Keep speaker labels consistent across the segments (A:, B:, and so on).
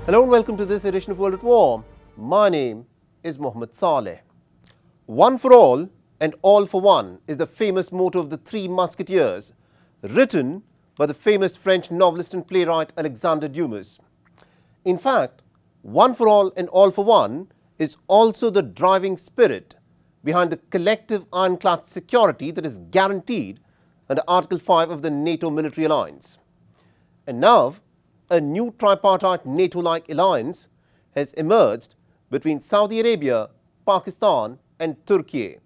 A: Hello and welcome to this edition of World at War. My name is Mohammed Saleh. One for all and all for one is the famous motto of the Three Musketeers, written by the famous French novelist and playwright Alexandre Dumas. In fact, one for all and all for one is also the driving spirit behind the collective ironclad security that is guaranteed under Article 5 of the NATO military alliance. And now, a new tripartite NATO-like alliance has emerged between Saudi Arabia, Pakistan and Turkiye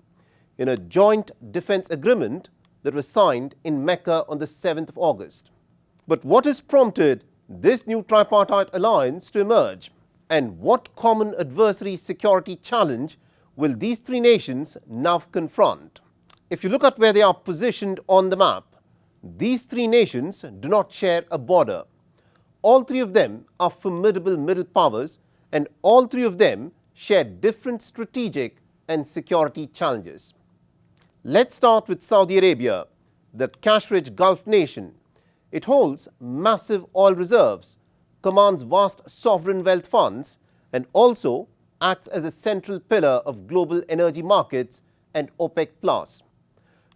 A: in a joint defense agreement that was signed in Mecca on the 7th of August. But what has prompted this new tripartite alliance to emerge, and what common adversary security challenge will these three nations now confront? If you look at where they are positioned on the map, these three nations do not share a border. All three of them are formidable middle powers, and all three of them share different strategic and security challenges. Let's start with Saudi Arabia, the cash-rich Gulf nation. It holds massive oil reserves, commands vast sovereign wealth funds, and also acts as a central pillar of global energy markets and OPEC+.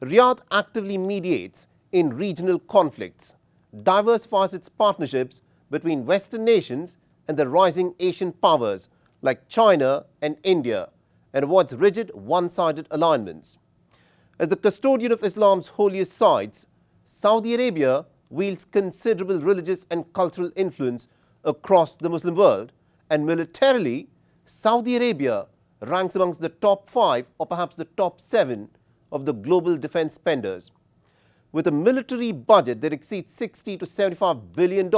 A: Riyadh actively mediates in regional conflicts, diversifies its partnerships between Western nations and the rising Asian powers like China and India, and avoids rigid one-sided alignments. As the custodian of Islam's holiest sites, Saudi Arabia wields considerable religious and cultural influence across the Muslim world, and militarily, Saudi Arabia ranks amongst the top 5 or perhaps the top 7 of the global defense spenders. With a military budget that exceeds $60 to $75 billion,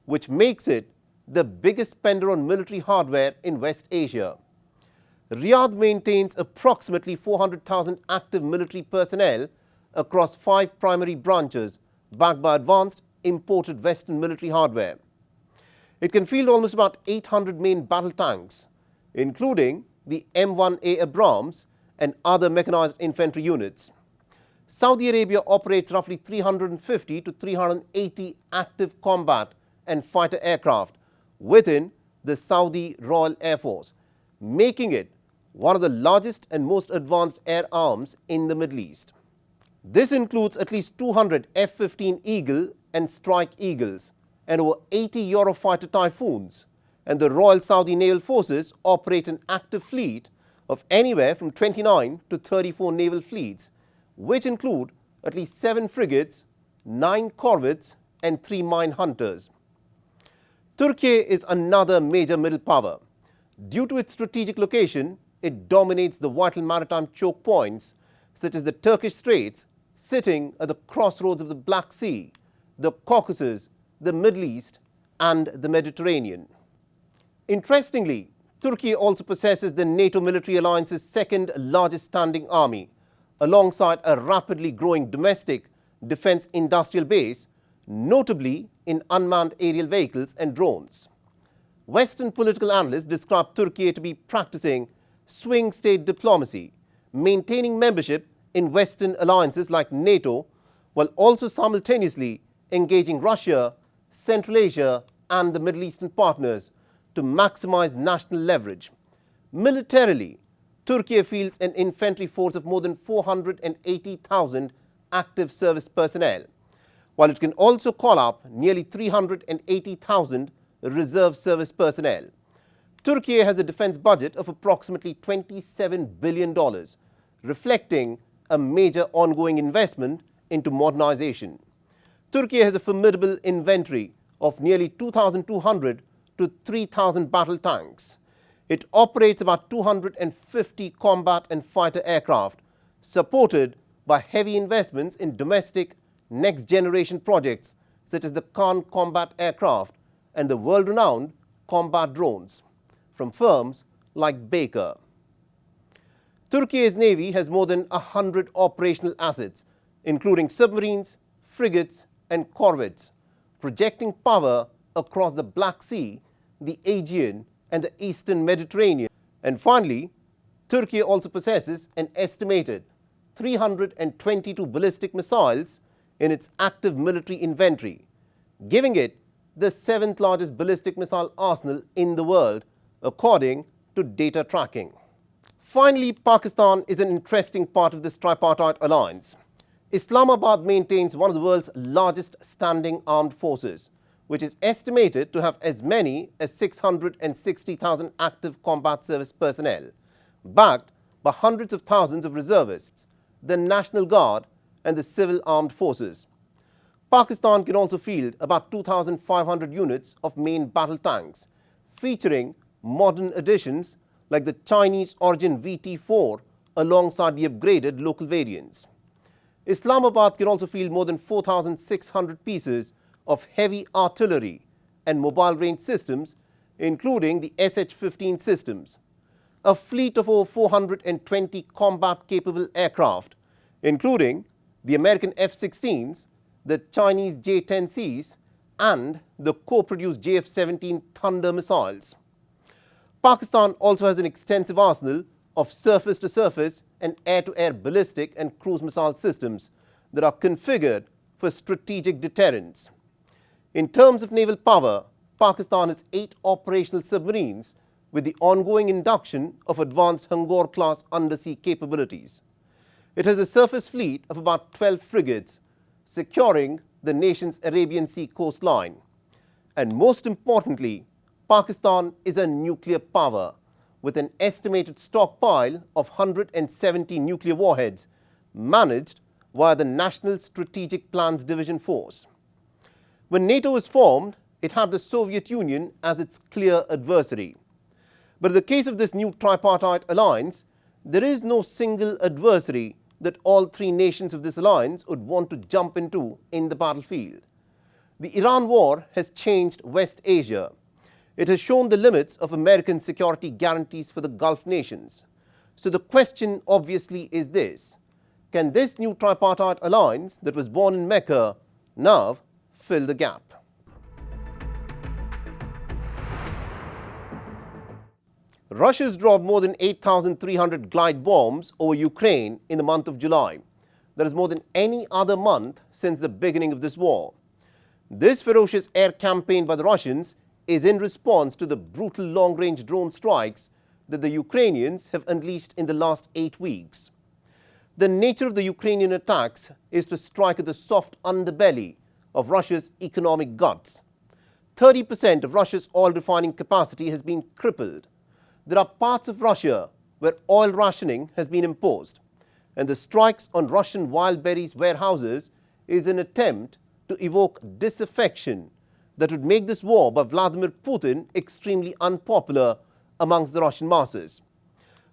A: which makes it the biggest spender on military hardware in West Asia. Riyadh maintains approximately 400,000 active military personnel across 5 primary branches, backed by advanced imported Western military hardware. It can field almost about 800 main battle tanks, including the M1A Abrams and other mechanized infantry units. Saudi Arabia operates roughly 350 to 380 active combat and fighter aircraft within the Saudi Royal Air Force, making it one of the largest and most advanced air arms in the Middle East. This includes at least 200 F-15 Eagle and Strike Eagles and over 80 Eurofighter Typhoons, and the Royal Saudi Naval Forces operate an active fleet of anywhere from 29 to 34 naval fleets, which include at least 7 frigates, 9 corvettes and 3 mine hunters. Turkiye is another major middle power. Due to its strategic location, it dominates the vital maritime choke points such as the Turkish Straits, sitting at the crossroads of the Black Sea, the Caucasus, the Middle East and the Mediterranean. Interestingly, Turkey also possesses the NATO military alliance's second largest standing army, alongside a rapidly growing domestic defense industrial base, notably in unmanned aerial vehicles and drones. Western political analysts describe Turkey to be practicing swing state diplomacy, maintaining membership in Western alliances like NATO, while also simultaneously engaging Russia, Central Asia and the Middle Eastern partners to maximize national leverage. Militarily, Turkey fields an infantry force of more than 480,000 active service personnel, while it can also call up nearly 380,000 reserve service personnel. Turkey has a defense budget of approximately $27 billion, reflecting a major ongoing investment into modernization. Turkey has a formidable inventory of nearly 2,200 to 3,000 battle tanks. It operates about 250 combat and fighter aircraft, supported by heavy investments in domestic next-generation projects such as the Khan combat aircraft and the world-renowned combat drones from firms like Baker. Turkey's navy has more than 100 operational assets, including submarines, frigates and corvettes, projecting power across the Black Sea, the Aegean and the Eastern Mediterranean. And finally, Turkey also possesses an estimated 322 ballistic missiles in its active military inventory, giving it the 7th largest ballistic missile arsenal in the world, according to data tracking. Finally, Pakistan is an interesting part of this tripartite alliance. Islamabad maintains one of the world's largest standing armed forces, which is estimated to have as many as 660,000 active combat service personnel, backed by hundreds of thousands of reservists, the National Guard and the civil armed forces. Pakistan can also field about 2,500 units of main battle tanks, featuring modern additions like the Chinese origin VT-4 alongside the upgraded local variants. Islamabad can also field more than 4,600 pieces of heavy artillery and mobile range systems, including the SH-15 systems, a fleet of over 420 combat-capable aircraft, including the American F-16s, the Chinese J-10Cs, and the co-produced JF-17 Thunder missiles. Pakistan also has an extensive arsenal of surface-to-surface and air-to-air ballistic and cruise missile systems that are configured for strategic deterrence. In terms of naval power, Pakistan has 8 operational submarines with the ongoing induction of advanced Hangor-class undersea capabilities. It has a surface fleet of about 12 frigates, securing the nation's Arabian Sea coastline. And most importantly, Pakistan is a nuclear power with an estimated stockpile of 170 nuclear warheads managed via the National Strategic Plans Division Force. When NATO was formed, it had the Soviet Union as its clear adversary. But in the case of this new tripartite alliance, there is no single adversary that all 3 nations of this alliance would want to jump into in the battlefield. The Iran war has changed West Asia. It has shown the limits of American security guarantees for the Gulf nations. So the question obviously is this: can this new tripartite alliance that was born in Mecca now fill the gap? Russia has dropped more than 8,300 glide bombs over Ukraine in the month of July. That is more than any other month since the beginning of this war. This ferocious air campaign by the Russians is in response to the brutal long-range drone strikes that the Ukrainians have unleashed in the last 8 weeks. The nature of the Ukrainian attacks is to strike at the soft underbelly of Russia's economic guts. 30% of Russia's oil refining capacity has been crippled. There are parts of Russia where oil rationing has been imposed, and the strikes on Russian Wildberries warehouses is an attempt to evoke disaffection that would make this war by Vladimir Putin extremely unpopular amongst the Russian masses.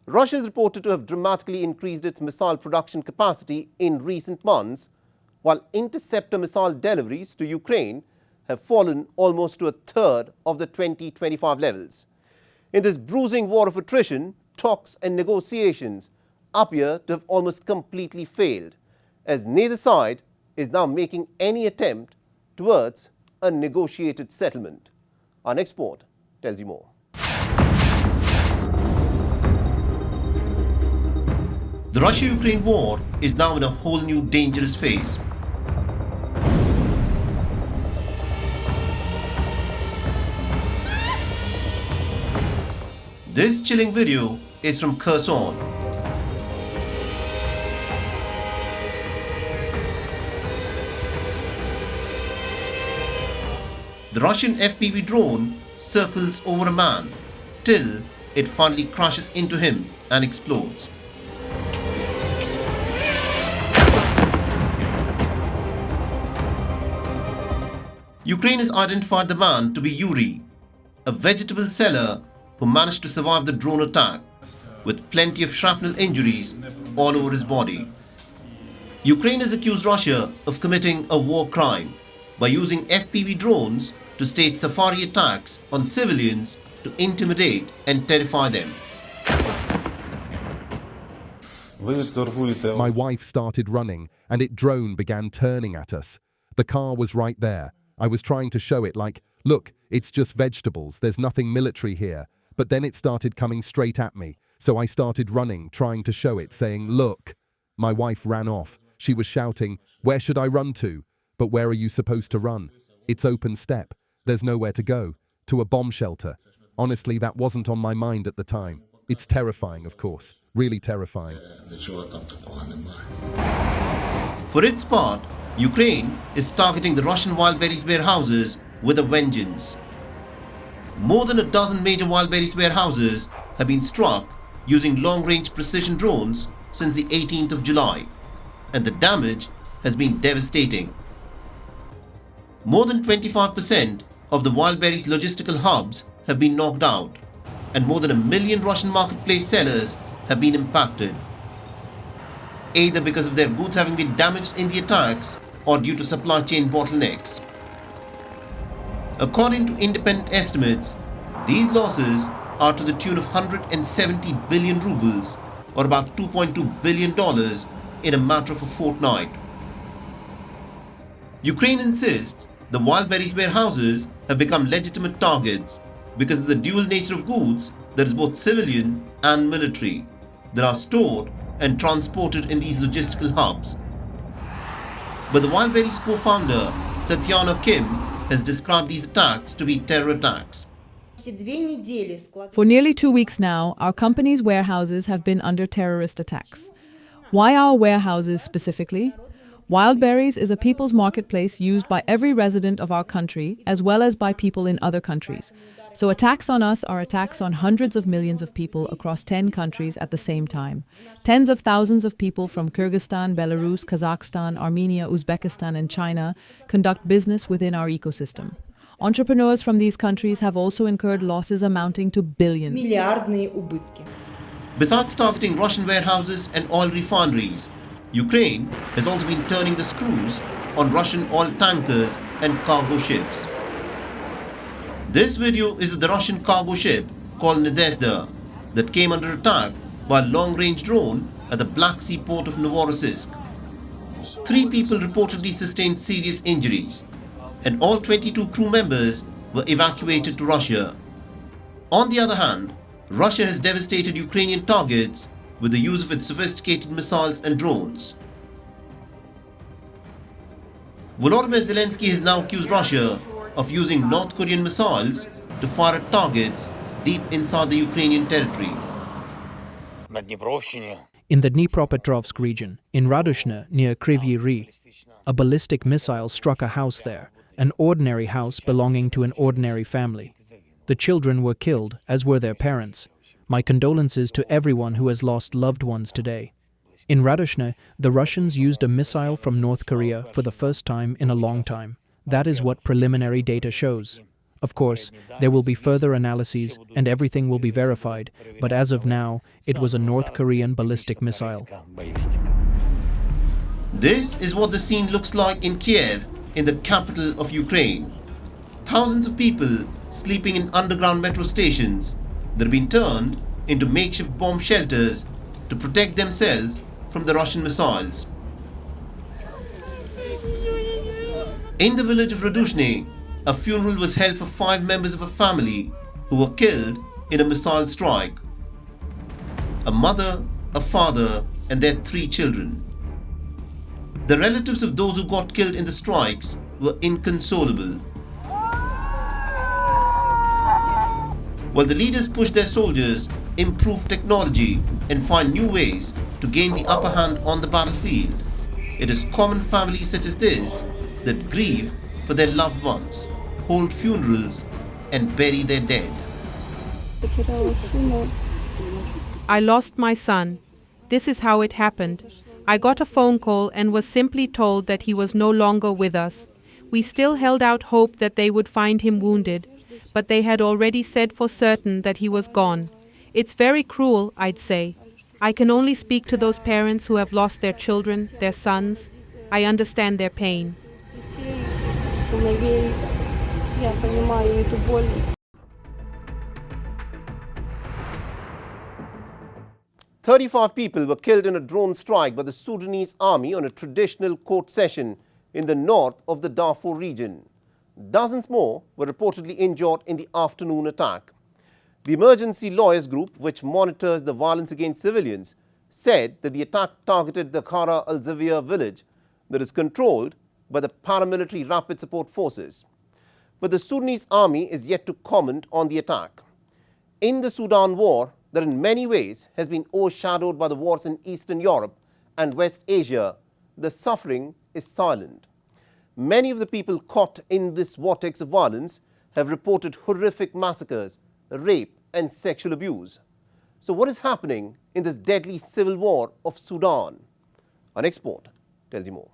A: Russia is reported to have dramatically increased its missile production capacity in recent months, while interceptor missile deliveries to Ukraine have fallen almost to a third of the 2025 levels. In this bruising war of attrition, talks and negotiations appear to have almost completely failed, as neither side is now making any attempt towards a negotiated settlement. Our next report tells you more. The Russia-Ukraine war is now in a whole new dangerous phase. This chilling video is from Kherson. The Russian FPV drone circles over a man till it finally crashes into him and explodes. Ukraine has identified the man to be Yuri, a vegetable seller who managed to survive the drone attack with plenty of shrapnel injuries all over his body. Ukraine has accused Russia of committing a war crime by using FPV drones to stage safari attacks on civilians to intimidate and terrify them.
B: My wife started running and its drone began turning at us. The car was right there. I was trying to show it like, look, it's just vegetables, there's nothing military here. But then it started coming straight at me. So I started running, trying to show it, saying, look. My wife ran off. She was shouting, where should I run to? But where are you supposed to run? It's open steppe. There's nowhere to go. To a bomb shelter. Honestly, that wasn't on my mind at the time. It's terrifying, of course. Really terrifying.
A: For its part, Ukraine is targeting the Russian wild berries warehouses with a vengeance. More than a dozen major wild berries warehouses have been struck using long-range precision drones since the 18th of July, and the damage has been devastating. More than 25% of the wild berries logistical hubs have been knocked out, and more than 1 million Russian marketplace sellers have been impacted, either because of their goods having been damaged in the attacks or due to supply chain bottlenecks. According to independent estimates, these losses are to the tune of 170 billion rubles, or about $2.2 billion in a matter of a fortnight. Ukraine insists the wild berries warehouses have become legitimate targets because of the dual nature of goods that is both civilian and military that are stored and transported in these logistical hubs. But the wild berries co-founder Tatiana Kim has described these attacks to be terror attacks.
C: For nearly 2 weeks now, our company's warehouses have been under terrorist attacks. Why our warehouses specifically? Wild berries is a people's marketplace used by every resident of our country, as well as by people in other countries. So attacks on us are attacks on hundreds of millions of people across 10 countries at the same time. Tens of thousands of people from Kyrgyzstan, Belarus, Kazakhstan, Armenia, Uzbekistan, and China conduct business within our ecosystem. Entrepreneurs from these countries have also incurred losses amounting to billions.
A: Besides targeting Russian warehouses and oil refineries, Ukraine has also been turning the screws on Russian oil tankers and cargo ships. This video is of the Russian cargo ship called Nadezhda that came under attack by a long-range drone at the Black Sea port of Novorossiysk. 3 people reportedly sustained serious injuries, and all 22 crew members were evacuated to Russia. On the other hand, Russia has devastated Ukrainian targets with the use of its sophisticated missiles and drones. Volodymyr Zelensky has now accused Russia of using North Korean missiles to fire at targets deep inside the Ukrainian territory.
D: In the Dnipropetrovsk region, in Radushne near Kryvyi Rih, a ballistic missile struck a house there, an ordinary house belonging to an ordinary family. The children were killed, as were their parents. My condolences to everyone who has lost loved ones today. In Radushne, the Russians used a missile from North Korea for the first time in a long time. That is what preliminary data shows. Of course, there will be further analyses and everything will be verified, but as of now, it was a North Korean ballistic missile.
A: This is what the scene looks like in Kiev, in the capital of Ukraine. Thousands of people sleeping in underground metro stations that have been turned into makeshift bomb shelters to protect themselves from the Russian missiles. In the village of Radushne, a funeral was held for 5 members of a family who were killed in a missile strike. A mother, a father, and their 3 children. The relatives of those who got killed in the strikes were inconsolable. While the leaders push their soldiers, improve technology, and find new ways to gain the upper hand on the battlefield, it is common families such as this that grieve for their loved ones, hold funerals, and bury their dead.
E: I lost my son. This is how it happened. I got a phone call and was simply told that he was no longer with us. We still held out hope that they would find him wounded, but they had already said for certain that he was gone. It's very cruel, I'd say. I can only speak to those parents who have lost their children, their sons. I understand their pain.
A: 35 people were killed in a drone strike by the Sudanese army on a traditional court session in the north of the Darfur region. Dozens more were reportedly injured in the afternoon attack. The emergency lawyers group, which monitors the violence against civilians, said that the attack targeted the Khara al-Zavia village that is controlled by the paramilitary rapid support forces. but the Sudanese army is yet to comment on the attack. In the Sudan war, that in many ways has been overshadowed by the wars in Eastern Europe and West Asia, the suffering is silent. Many of the people caught in this vortex of violence have reported horrific massacres, rape and sexual abuse. So what is happening in this deadly civil war of Sudan? Our next report tells you more.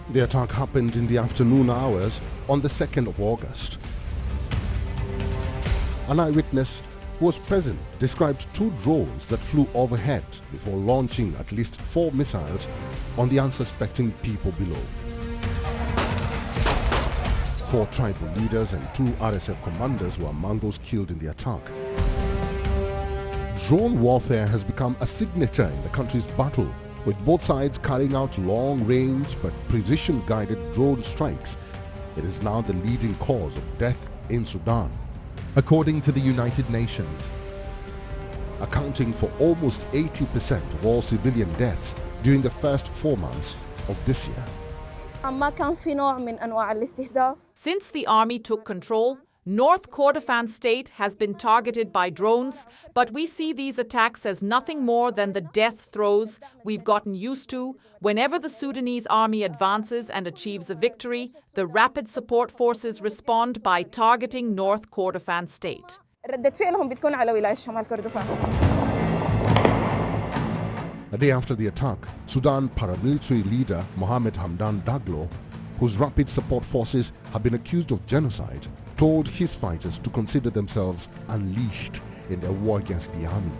B: The attack happened in the afternoon hours on the 2nd of August. An eyewitness who was present described 2 drones that flew overhead before launching at least 4 missiles on the unsuspecting people below. 4 tribal leaders and 2 RSF commanders were among those killed in the attack. Drone warfare has become a signature in the country's battle, with both sides carrying out long-range but precision-guided drone strikes. It is now the leading cause of death in Sudan, according to the United Nations, accounting for almost 80% of all civilian deaths during the first 4 months of this year.
F: Since the army took control, North Kordofan state has been targeted by drones, but we see these attacks as nothing more than the death throes we've gotten used to. Whenever the Sudanese army advances and achieves a victory, the rapid support forces respond by targeting North Kordofan state.
B: A day after the attack, Sudan paramilitary leader Mohammed Daglo, whose rapid support forces have been accused of genocide, told his fighters to consider themselves unleashed in their war against the army.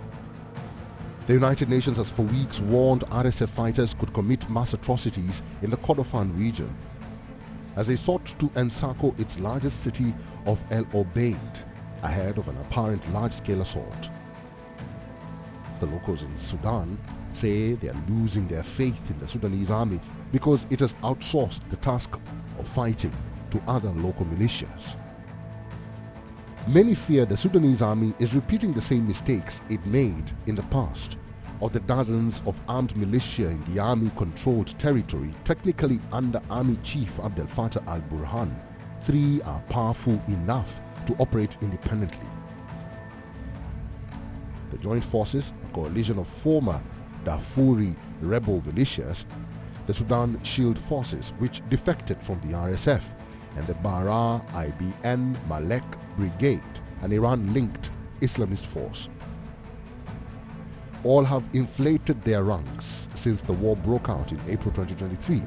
B: The United Nations has for weeks warned RSF fighters could commit mass atrocities in the Kordofan region as they sought to encircle its largest city of El Obeid ahead of an apparent large-scale assault. The locals in Sudan say they are losing their faith in the Sudanese army because it has outsourced the task of fighting to other local militias. Many fear the Sudanese army is repeating the same mistakes it made in the past. Of the dozens of armed militia in the army-controlled territory, technically under Army Chief Abdel Fattah al-Burhan, 3 are powerful enough to operate independently. The Joint Forces, a coalition of former Darfuri rebel militias, the Sudan Shield Forces, which defected from the RSF, and the Bara IBN Malek Brigade, an Iran-linked Islamist force. All have inflated their ranks since the war broke out in April 2023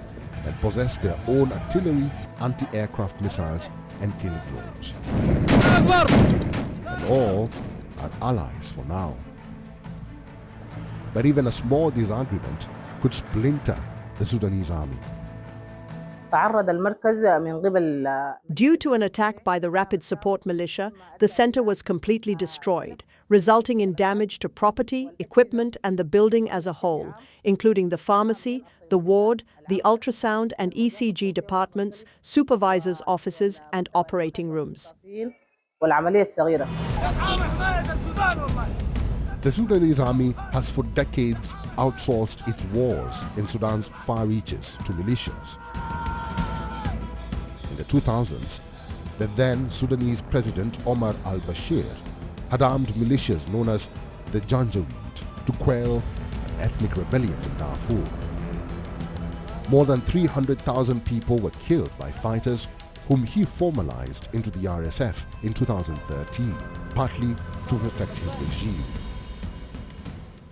B: and possess their own artillery, anti-aircraft missiles and killer drones. And all are allies for now. But even a small disagreement could splinter the Sudanese army.
G: Due to an attack by the Rapid Support Militia, the center was completely destroyed, resulting in damage to property, equipment, and the building as a whole, including the pharmacy, the ward, the ultrasound and ECG departments, supervisors' offices, and operating rooms.
B: The Sudanese army has for decades outsourced its wars in Sudan's far reaches to militias. In the 2000s, the then Sudanese President Omar al-Bashir had armed militias known as the Janjaweed to quell an ethnic rebellion in Darfur. More than 300,000 people were killed by fighters whom he formalized into the RSF in 2013, partly to protect his regime.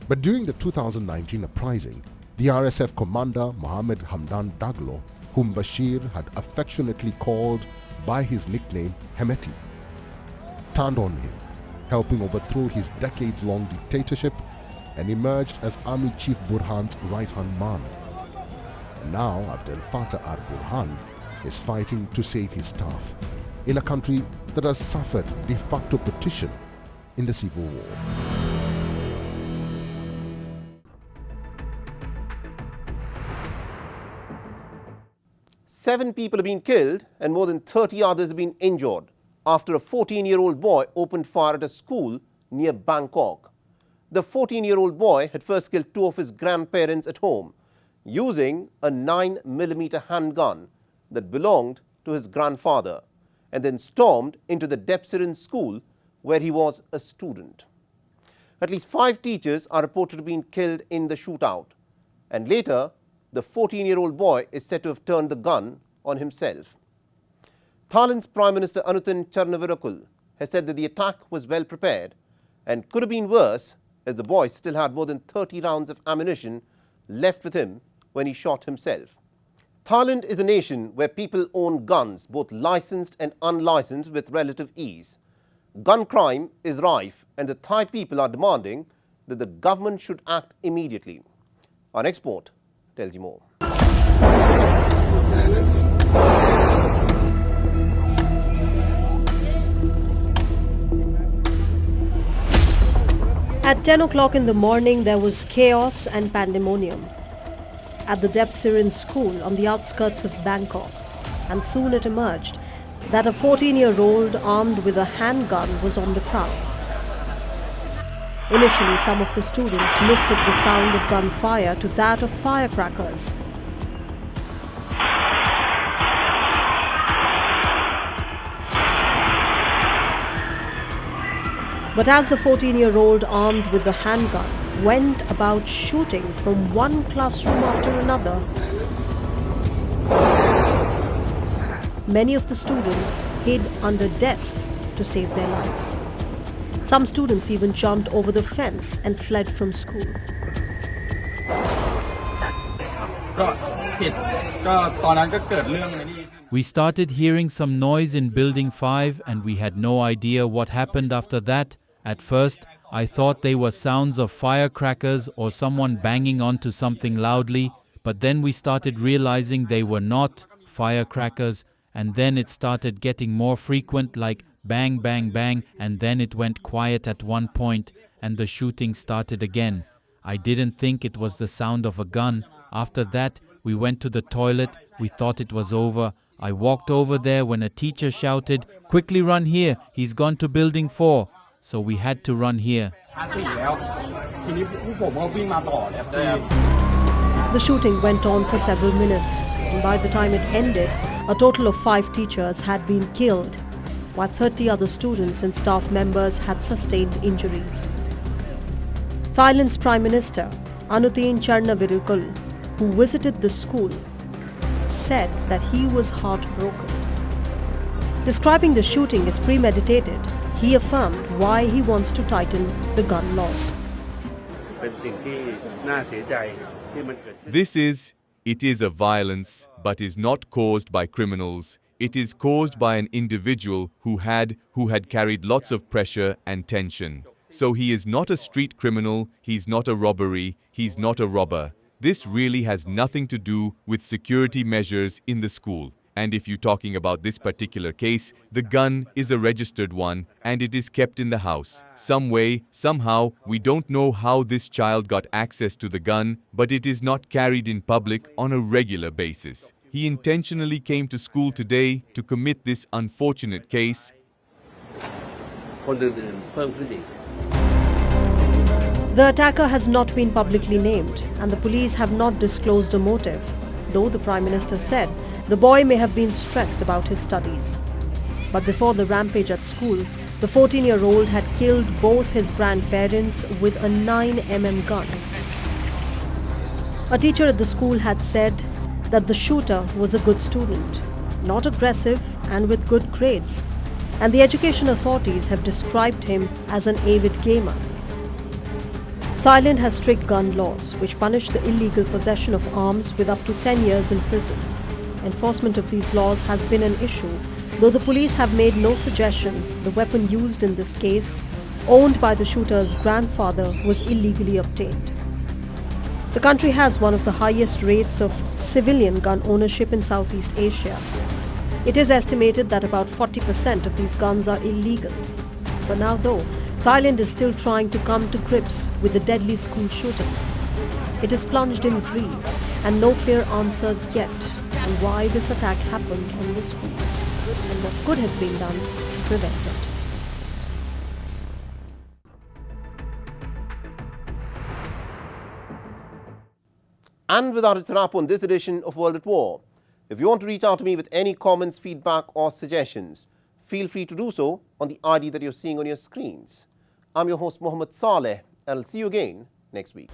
B: But during the 2019 uprising, the RSF commander Mohammed Daglo, whom Bashir had affectionately called by his nickname Hemeti, turned on him, helping overthrow his decades-long dictatorship, and emerged as Army Chief Burhan's right-hand man. And now Abdel Fattah al-Burhan is fighting to save his staff in a country that has suffered de facto partition in the civil war.
A: 7 people have been killed and more than 30 others have been injured after a 14-year-old boy opened fire at a school near Bangkok. The 14-year-old boy had first killed two of his grandparents at home using a 9mm handgun that belonged to his grandfather, and then stormed into the Depsirin school where he was a student. At least 5 teachers are reported to have been killed in the shootout, and later the 14-year-old boy is said to have turned the gun on himself. Thailand's Prime Minister Anutin Charnvirakul has said that the attack was well prepared and could have been worse, as the boy still had more than 30 rounds of ammunition left with him when he shot himself. Thailand is a nation where people own guns, both licensed and unlicensed, with relative ease. Gun crime is rife, and the Thai people are demanding that the government should act immediately. Our next report tells you more.
G: At 10 o'clock in the morning, there was chaos and pandemonium at the Depsirin school on the outskirts of Bangkok, and soon it emerged that a 14-year-old armed with a handgun was on the prowl. Initially, some of the students mistook the sound of gunfire to that of firecrackers. But as the 14-year-old armed with the handgun went about shooting from one classroom after another, many of the students hid under desks to save their lives. Some students even jumped over the fence and fled from school.
H: We started hearing some noise in Building 5 and we had no idea what happened after that. At first, I thought they were sounds of firecrackers or someone banging onto something loudly, but then we started realizing they were not firecrackers, and then it started getting more frequent, like bang, bang, bang, and then it went quiet at one point and the shooting started again. I didn't think it was the sound of a gun. After that, we went to the toilet. We thought it was over. I walked over there when a teacher shouted, "Quickly run here, he's gone to Building 4. So we had to run here.
G: The shooting went on for several minutes, and by the time it ended, a total of 5 teachers had been killed, while 30 other students and staff members had sustained injuries. Thailand's Prime Minister, Anutin Charnvirakul, who visited the school, said that he was heartbroken. Describing the shooting as premeditated, he affirmed why he wants to tighten the gun laws.
I: It is a violence, but is not caused by criminals. It is caused by an individual who had carried lots of pressure and tension. So he is not a street criminal, he's not a robbery, he's not a robber. This really has nothing to do with security measures in the school. And if you're talking about this particular case, the gun is a registered one and it is kept in the house. Some way, somehow, we don't know how this child got access to the gun, but it is not carried in public on a regular basis. He intentionally came to school today to commit this unfortunate case.
G: The attacker has not been publicly named, and the police have not disclosed a motive, though the Prime Minister said the boy may have been stressed about his studies. But before the rampage at school, the 14-year-old had killed both his grandparents with a 9mm gun. A teacher at the school had said that the shooter was a good student, not aggressive and with good grades, and the education authorities have described him as an avid gamer. Thailand has strict gun laws which punish the illegal possession of arms with up to 10 years in prison. Enforcement of these laws has been an issue, though the police have made no suggestion the weapon used in this case, owned by the shooter's grandfather, was illegally obtained. The country has one of the highest rates of civilian gun ownership in Southeast Asia. It is estimated that about 40% of these guns are illegal. For now, though, Thailand is still trying to come to grips with the deadly school shooting. It is plunged in grief and no clear answers yet on why this attack happened on the school and what could have been done
J: prevented.
A: And with that, it's a wrap on this edition of World at War. If you want to reach out to me with any comments, feedback or suggestions, feel free to do so on the ID that you're seeing on your screens. I'm your host, Mohammed Saleh, and I'll see you again next week.